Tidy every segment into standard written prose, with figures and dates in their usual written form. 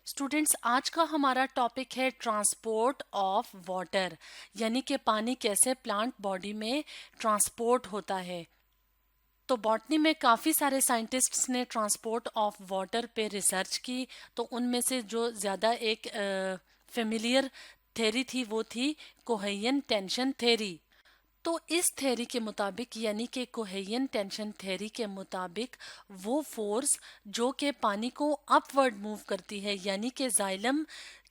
Students, आज का हमारा टॉपिक है ट्रांसपोर्ट ऑफ वाटर, यानी कि पानी कैसे प्लांट बॉडी में ट्रांसपोर्ट होता है। तो बॉटनी में काफ़ी सारे साइंटिस्ट्स ने ट्रांसपोर्ट ऑफ वाटर पे रिसर्च की। तो उनमें से जो ज़्यादा एक फेमिलियर थेरी थी वो थी कोहेन टेंशन थेरी। तो इस थ्योरी के मुताबिक, यानी कि कोहेन टेंशन थ्योरी के मुताबिक, वो फोर्स जो कि पानी को अपवर्ड मूव करती है, यानी कि जाइलम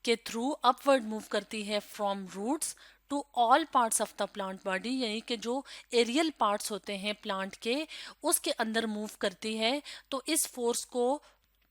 के थ्रू अपवर्ड मूव करती है from roots to all parts of the plant body, यानी कि जो एरियल पार्ट्स होते हैं प्लांट के उसके अंदर मूव करती है। तो इस फोर्स को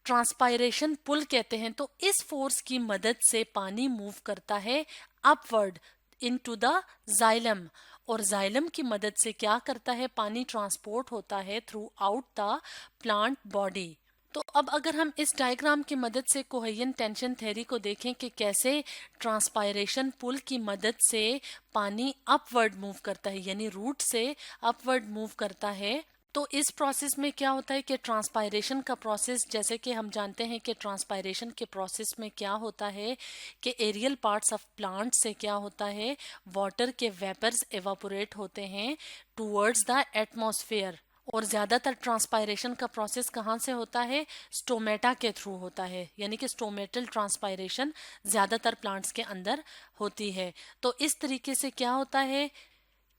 ट्रांसपायरेशन पुल कहते हैं। तो इस फोर्स की मदद से पानी मूव करता है अपवर्ड इनटू द जाइलम, और जाइलम की मदद से क्या करता है, पानी ट्रांसपोर्ट होता है throughout the plant body. तो अब अगर हम इस डायग्राम की मदद से कोहेन टेंशन थ्योरी को देखें कि कैसे ट्रांसपायरेशन पुल की मदद से पानी अपवर्ड मूव करता है, यानी रूट से अपवर्ड मूव करता है। तो इस प्रोसेस में क्या होता है कि ट्रांसपायरेशन का प्रोसेस, जैसे कि हम जानते हैं कि ट्रांसपायरेशन के प्रोसेस में क्या होता है कि एरियल पार्ट्स ऑफ प्लांट से क्या होता है, वाटर के वेपर्स एवापोरेट होते हैं टूवर्ड्स द एटमॉस्फेयर। और ज़्यादातर ट्रांसपायरेशन का प्रोसेस कहाँ से होता है, स्टोमेटा के थ्रू होता है, यानी कि स्टोमेटल ट्रांसपायरेशन ज़्यादातर प्लांट्स के अंदर होती है। तो इस तरीके से क्या होता है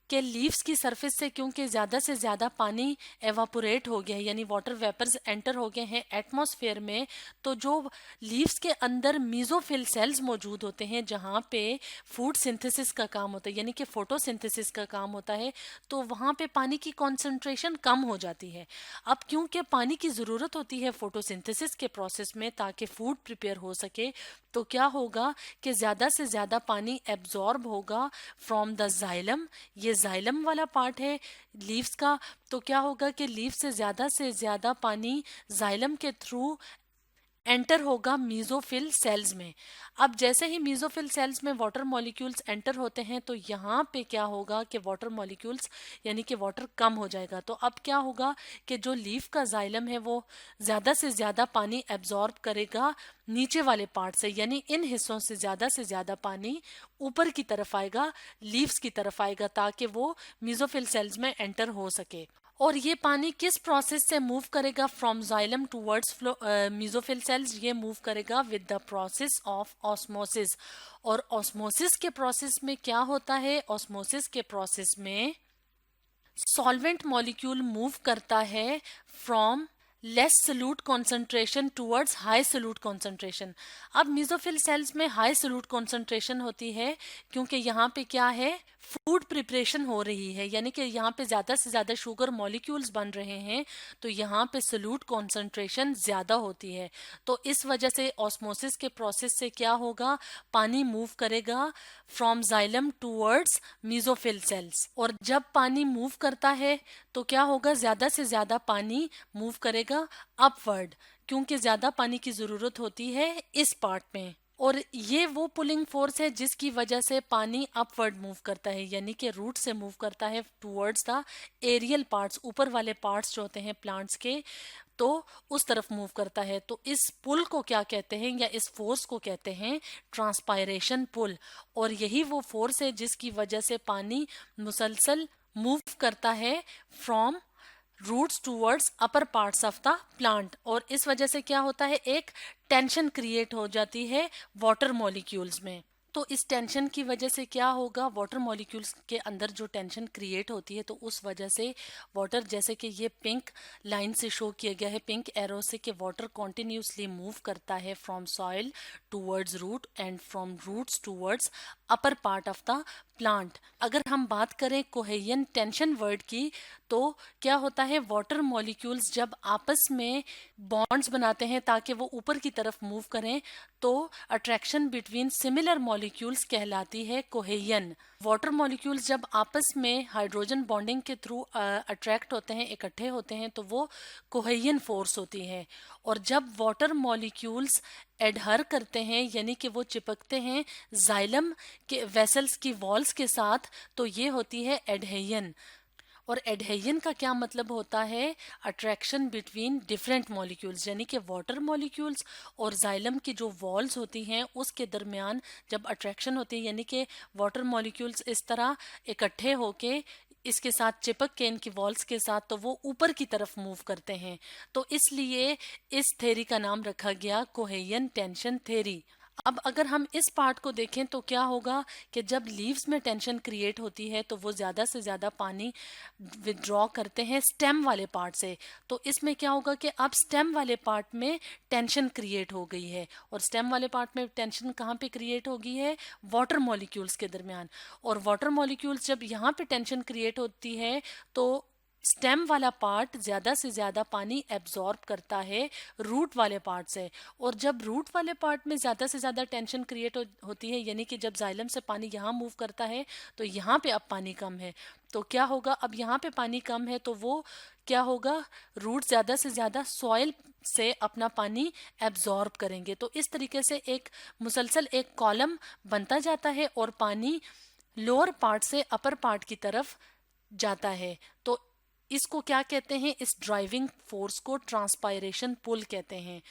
कि लीव्स की सरफेस से क्योंकि ज़्यादा से ज़्यादा पानी एवापोरेट हो गया है, यानी वाटर वेपर्स एंटर हो गए हैं एटमॉस्फेयर में, तो जो लीव्स के अंदर मीजोफिल सेल्स मौजूद होते हैं जहाँ पे फूड सिंथेसिस का काम होता है, यानी कि फोटोसिंथेसिस का काम होता है, तो वहाँ पे पानी की कॉन्सेंट्रेशन कम हो जाती है। अब क्योंकि पानी की ज़रूरत होती है फोटोसिंथेसिस के प्रोसेस में ताकि फूड प्रिपेयर हो सके, तो क्या होगा कि ज़्यादा से ज़्यादा पानी एब्जॉर्ब होगा फ्रॉम द जाइलम। ये जाइलम वाला पार्ट है लीव्स का। तो क्या होगा कि लीव से ज्यादा पानी जाइलम के थ्रू एंटर होगा मीजोफिल सेल्स में। अब जैसे ही मीजोफिल सेल्स में वाटर मॉलिक्यूल्स एंटर होते हैं तो यहाँ पे क्या होगा कि वाटर मॉलिक्यूल्स यानी कि वाटर कम हो जाएगा। तो अब क्या होगा कि जो लीफ का जाइलम है वो ज़्यादा से ज़्यादा पानी एब्जॉर्ब करेगा नीचे वाले पार्ट से, यानी इन हिस्सों से ज़्यादा पानी ऊपर की तरफ आएगा, लीव्स की तरफ आएगा, ताकि वो मीजोफिल सेल्स में एंटर हो सके। और ये पानी किस प्रोसेस से मूव करेगा from xylem towards mesophyll cells, ये मूव करेगा with the process of osmosis. और ऑस्मोसिस के प्रोसेस में क्या होता है, ऑस्मोसिस के प्रोसेस में सॉल्वेंट मॉलिक्यूल मूव करता है from less solute concentration towards high solute concentration. अब मीजोफिल सेल्स में हाई सोल्यूट कॉन्सेंट्रेशन होती है क्योंकि यहाँ पे क्या है, फूड प्रिपरेशन हो रही है, यानी कि यहाँ पे ज़्यादा से ज़्यादा शुगर मॉलिक्यूल्स बन रहे हैं, तो यहाँ पे सोल्यूट कॉन्सेंट्रेशन ज़्यादा होती है। तो इस वजह से ऑस्मोसिस के प्रोसेस से क्या होगा, पानी मूव करेगा from xylem towards mesophyll cells. और जब पानी मूव करता है तो क्या होगा, ज़्यादा से ज़्यादा पानी मूव करेगा अपवर्ड, क्योंकि ज़्यादा पानी की ज़रूरत होती है इस पार्ट में। और ये वो पुलिंग फोर्स है जिसकी वजह से पानी अपवर्ड मूव करता है, यानी कि रूट से मूव करता है टूवर्ड्स द एरियल पार्ट्स, ऊपर वाले पार्ट्स जो होते हैं प्लांट्स के, तो उस तरफ मूव करता है। तो इस पुल को क्या कहते हैं, या इस फोर्स को कहते हैं ट्रांसपायरेशन पुल। और यही वो फोर्स है जिसकी वजह से पानी मुसलसल मूव करता है from roots towards upper parts of the plant. और इस वजह से क्या होता है, एक टेंशन क्रिएट हो जाती है वाटर मॉलिक्यूल्स में। तो इस टेंशन की वजह से क्या होगा, वाटर मॉलिक्यूल्स के अंदर जो टेंशन क्रिएट होती है, तो उस वजह से वाटर, जैसे कि ये पिंक लाइन से शो किया गया है, पिंक एरो से, कि वाटर कॉन्टिन्यूसली मूव करता है from soil towards root and from roots towards upper part of the plant. अगर हम बात करें कोहेन टेंशन वर्ड की, तो क्या होता है, वाटर मॉलिक्यूल्स जब आपस में बॉन्ड्स बनाते हैं ताकि वो ऊपर की तरफ मूव करें, तो अट्रैक्शन बिटवीन सिमिलर मॉलिक्यूल्स कहलाती है कोहेजन। वाटर मॉलिक्यूल्स जब आपस में हाइड्रोजन बॉन्डिंग के थ्रू अट्रैक्ट होते हैं, इकट्ठे होते हैं, तो वो कोहेजन फोर्स होती है। और जब वाटर मॉलिक्यूल्स एडहर करते हैं, यानी कि वो चिपकते हैं जाइलम के वेसल्स की वॉल्स के साथ, तो ये होती है एडहेजन। और एडहेजन का क्या मतलब होता है? अट्रैक्शन बिटवीन डिफरेंट मॉलिक्यूल्स, यानी कि वाटर मॉलिक्यूल्स और जाइलम की जो वॉल्स होती हैं उसके दरमियान जब अट्रैक्शन होती है, यानी कि वाटर मॉलिक्यूल्स इस तरह इकट्ठे होके इसके साथ चिपक के इनकी वॉल्स के साथ तो वो ऊपर की तरफ मूव करते हैं। तो इसलिए इस थ्योरी का नाम रखा गया कोहेजन टेंशन थ्योरी। अब अगर हम इस पार्ट को देखें तो क्या होगा कि जब लीव्स में टेंशन क्रिएट होती है तो वो ज़्यादा से ज़्यादा पानी विड्रॉ करते हैं स्टेम वाले पार्ट से। तो इसमें क्या होगा कि अब स्टेम वाले पार्ट में टेंशन क्रिएट हो गई है, और स्टेम वाले पार्ट में टेंशन कहाँ पे क्रिएट होगी है? वाटर मॉलिक्यूल्स के दरमियान। और वाटर मॉलिक्यूल्स जब यहाँ पे टेंशन क्रिएट होती है तो स्टेम वाला पार्ट ज्यादा से ज्यादा पानी एब्जॉर्ब करता है रूट वाले पार्ट से। और जब रूट वाले पार्ट में ज्यादा से ज्यादा टेंशन क्रिएट होती है, यानी कि जब जाइलम से पानी यहाँ मूव करता है तो यहाँ पे अब पानी कम है, तो क्या होगा? अब यहाँ पे पानी कम है तो वो क्या होगा? रूट ज्यादा से ज्यादा सॉइल से अपना पानी एब्जॉर्ब करेंगे। तो इस तरीके से एक मुसलसल एक कॉलम बनता जाता है और पानी लोअर पार्ट से अपर पार्ट की तरफ जाता है। तो इसको क्या कहते हैं? इस ड्राइविंग फोर्स को ट्रांसपायरेशन पुल कहते हैं।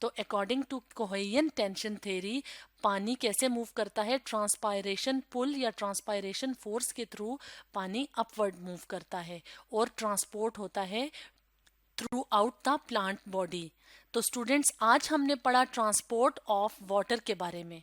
तो according to cohesion tension theory पानी कैसे मूव करता है? ट्रांसपायरेशन पुल या ट्रांसपायरेशन फोर्स के थ्रू पानी अपवर्ड मूव करता है और ट्रांसपोर्ट होता है throughout the plant body. तो स्टूडेंट्स, आज हमने पढ़ा ट्रांसपोर्ट ऑफ वाटर के बारे में।